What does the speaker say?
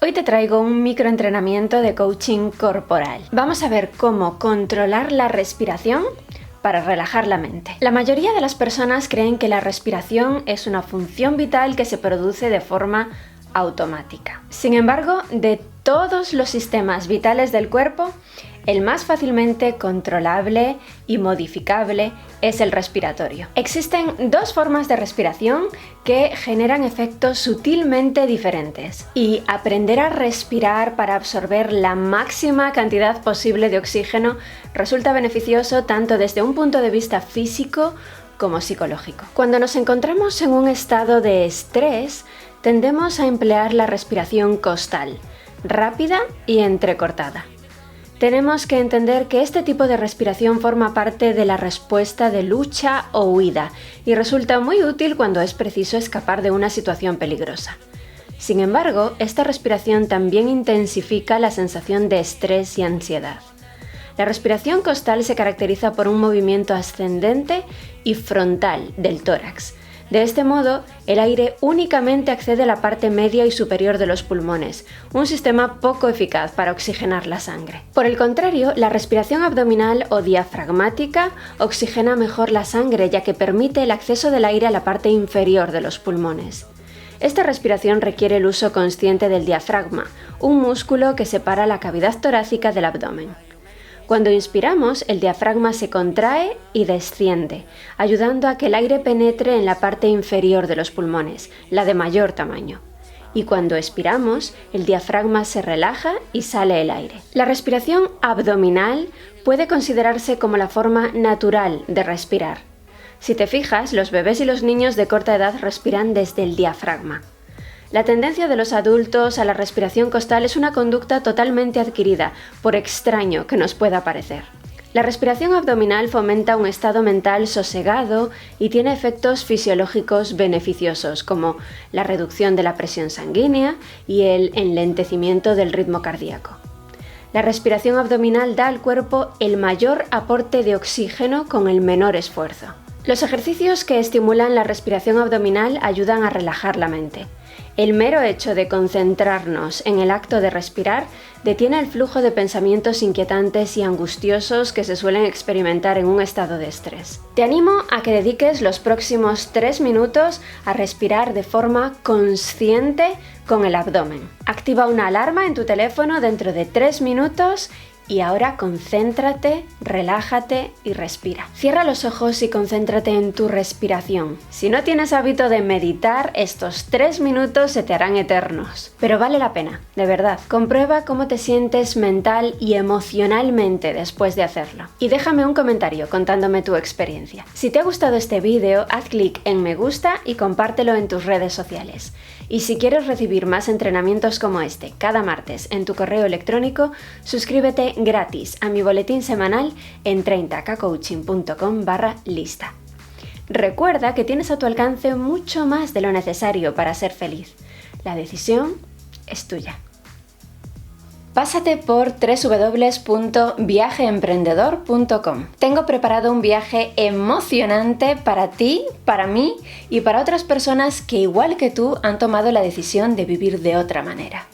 Hoy te traigo un microentrenamiento de coaching corporal. Vamos a ver cómo controlar la respiración para relajar la mente. La mayoría de las personas creen que la respiración es una función vital que se produce de forma automática. Sin embargo, de todos los sistemas vitales del cuerpo, el más fácilmente controlable y modificable es el respiratorio. Existen dos formas de respiración que generan efectos sutilmente diferentes, y aprender a respirar para absorber la máxima cantidad posible de oxígeno resulta beneficioso tanto desde un punto de vista físico como psicológico. Cuando nos encontramos en un estado de estrés, tendemos a emplear la respiración costal, rápida y entrecortada. Tenemos que entender que este tipo de respiración forma parte de la respuesta de lucha o huida y resulta muy útil cuando es preciso escapar de una situación peligrosa. Sin embargo, esta respiración también intensifica la sensación de estrés y ansiedad. La respiración costal se caracteriza por un movimiento ascendente y frontal del tórax. De este modo, el aire únicamente accede a la parte media y superior de los pulmones, un sistema poco eficaz para oxigenar la sangre. Por el contrario, la respiración abdominal o diafragmática oxigena mejor la sangre, ya que permite el acceso del aire a la parte inferior de los pulmones. Esta respiración requiere el uso consciente del diafragma, un músculo que separa la cavidad torácica del abdomen. Cuando inspiramos, el diafragma se contrae y desciende, ayudando a que el aire penetre en la parte inferior de los pulmones, la de mayor tamaño. Y cuando expiramos, el diafragma se relaja y sale el aire. La respiración abdominal puede considerarse como la forma natural de respirar. Si te fijas, los bebés y los niños de corta edad respiran desde el diafragma. La tendencia de los adultos a la respiración costal es una conducta totalmente adquirida, por extraño que nos pueda parecer. La respiración abdominal fomenta un estado mental sosegado y tiene efectos fisiológicos beneficiosos, como la reducción de la presión sanguínea y el enlentecimiento del ritmo cardíaco. La respiración abdominal da al cuerpo el mayor aporte de oxígeno con el menor esfuerzo. Los ejercicios que estimulan la respiración abdominal ayudan a relajar la mente. El mero hecho de concentrarnos en el acto de respirar detiene el flujo de pensamientos inquietantes y angustiosos que se suelen experimentar en un estado de estrés. Te animo a que dediques los próximos 3 minutos a respirar de forma consciente con el abdomen. Activa una alarma en tu teléfono dentro de 3 minutos y ahora concéntrate, relájate y respira. Cierra los ojos y concéntrate en tu respiración. Si no tienes hábito de meditar, estos 3 minutos se te harán eternos. Pero vale la pena, de verdad. Comprueba cómo te sientes mental y emocionalmente después de hacerlo. Y déjame un comentario contándome tu experiencia. Si te ha gustado este vídeo, haz clic en me gusta y compártelo en tus redes sociales. Y si quieres recibir más entrenamientos como este cada martes en tu correo electrónico, suscríbete gratis a mi boletín semanal en 30kcoaching.com/lista. Recuerda que tienes a tu alcance mucho más de lo necesario para ser feliz. La decisión es tuya. Pásate por www.viajeemprendedor.com. Tengo preparado un viaje emocionante para ti, para mí y para otras personas que igual que tú han tomado la decisión de vivir de otra manera.